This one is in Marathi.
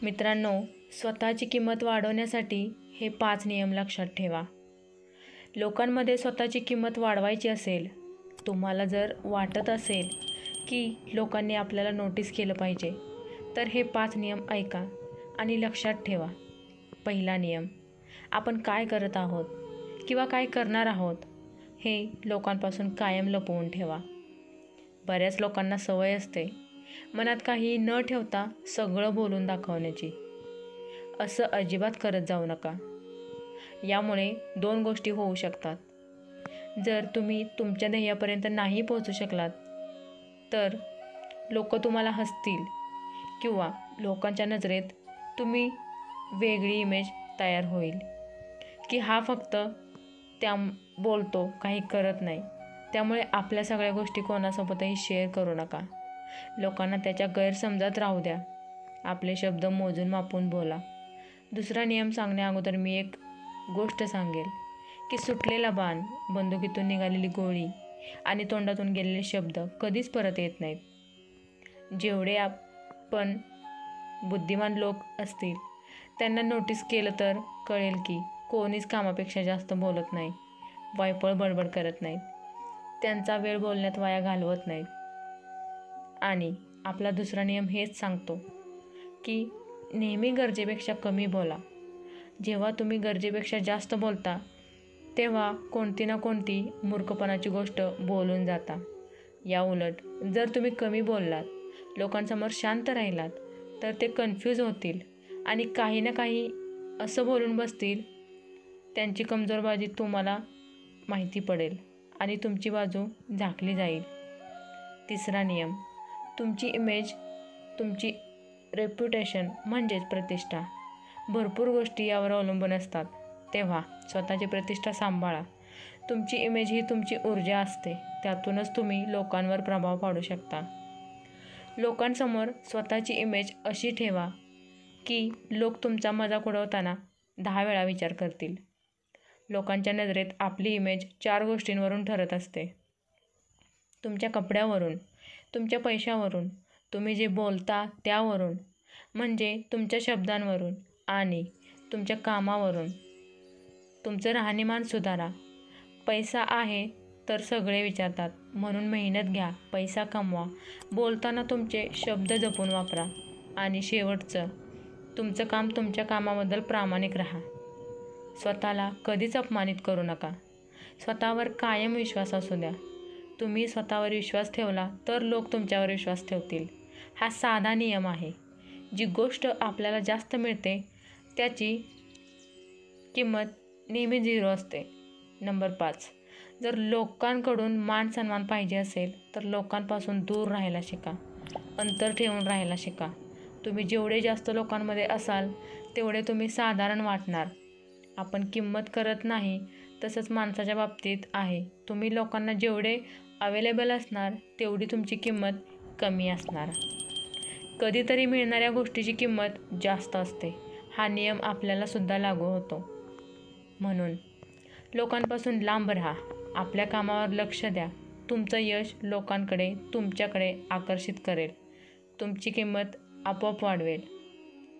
मित्रांनो, स्वतःची किंमत वाढवण्यासाठी हे 5 नियम लक्षात ठेवा. लोकांमध्ये स्वतःची किंमत वाढवायची असेल, तुम्हाला जर वाटत असेल की लोकांनी आपल्याला नोटीस केलं पाहिजे, तर हे 5 नियम ऐका आणि लक्षात ठेवा. पहिला नियम, आपण काय करत आहोत किंवा काय करणार आहोत हे लोकांपासून कायम लपवून ठेवा. बऱ्याच लोकांना सवय असते मनात काही न ठेवता सगळं बोलून दाखवण्याची. असं अजिबात करत जाऊ नका. यामुळे 2 गोष्टी होऊ शकतात. जर तुम्ही तुमच्या ध्येयापर्यंत नाही पोहोचू शकलात तर लोक तुम्हाला हसतील किंवा लोकांच्या नजरेत तुम्ही वेगळी इमेज तयार होईल की हा फक्त त्या बोलतो, काही करत नाही. त्यामुळे आपल्या सगळ्या गोष्टी कोणासोबतही शेअर करू नका. लोकांना त्याच्या गैरसमजात राहू द्या. आपले शब्द मोजून मापून बोला. दुसरा नियम सांगण्या अगोदर मी एक गोष्ट सांगेल की सुटलेला बाण, बंदुकीतून निघालेली गोळी आणि तोंडातून गेलेले शब्द कधीच परत येत नाहीत. जेवढे आपण बुद्धिमान लोक असतील त्यांना नोटीस केलं तर कळेल की कोणीच कामापेक्षा जास्त बोलत नाही, वायफळ बडबड करत नाहीत, त्यांचा वेळ बोलण्यात वाया घालवत नाहीत. आणि आपला दुसरा नियम हेच सांगतो की नेहमी गरजेपेक्षा कमी बोला. जेव्हा तुम्ही गरजेपेक्षा जास्त बोलता तेव्हा कोणती ना कोणती मूर्खपणाची गोष्ट बोलून जाता. या उलट जर तुम्ही कमी बोललात, लोकांसमोर शांत राहिलात, तर ते कन्फ्यूज होतील आणि काही ना काही असं बोलून बसतील. त्यांची कमजोर बाजू तुम्हाला माहिती पडेल आणि तुमची बाजू झाकली जाईल. तिसरा नियम, तुमची इमेज, तुमची रेप्युटेशन म्हणजेच प्रतिष्ठा. भरपूर गोष्टी यावर अवलंबून असतात. तेव्हा स्वतःची प्रतिष्ठा सांभाळा. तुमची इमेज ही तुमची ऊर्जा असते. त्यातूनच तुम्ही लोकांवर प्रभाव पाडू शकता. लोकांसमोर स्वतःची इमेज अशी ठेवा की लोक तुमचा मजाक उडवताना 10 वेळा विचार करतील. लोकांच्या नजरेत आपली इमेज 4 गोष्टींवरून ठरत असते. तुमच्या कपड्यावरून, तुमच्या पैशावरून, तुम्ही जे बोलता त्यावरून, म्हणजे तुमच्या शब्दांवरून आणि तुमच्या कामावरून. तुमचं राहणीमान सुधारा. पैसा आहे तर सगळे विचारतात, म्हणून मेहनत घ्या, पैसा कमवा. बोलताना तुमचे शब्द जपून वापरा. आणि शेवटचं, तुमचं काम, तुमच्या कामाबद्दल प्रामाणिक राहा. स्वतःला कधीच अपमानित करू नका. स्वतःवर कायम विश्वास असू द्या. तुम्ही स्वतःवर विश्वास ठेवला तर लोक तुमच्यावर विश्वास ठेवतील. हा साधा नियम आहे. जी गोष्ट आपल्याला जास्त मिळते त्याची किंमत नेहमी 0 असते. नंबर 5, जर लोकांकडून मान सन्मान पाहिजे असेल तर लोकांपासून दूर राहायला शिका. अंतर ठेवून राहायला शिका. तुम्ही जेवढे जास्त लोकांमध्ये असाल तेवढे तुम्ही साधारण वाटणार. आपण किंमत करत नाही. तसंच माणसाच्या बाबतीत आहे. तुम्ही लोकांना जेवढे अवेलेबल असणार तेवढी तुमची किंमत कमी असणार. कधीतरी मिळणाऱ्या गोष्टीची किंमत जास्त असते. हा नियम आपल्याला सुद्धा लागू होतो. म्हणून लोकांपासून लांब राहा. आपल्या कामावर लक्ष द्या. तुमचं यश लोकांकडे, तुमच्याकडे आकर्षित करेल. तुमची किंमत आपोआप वाढवेल.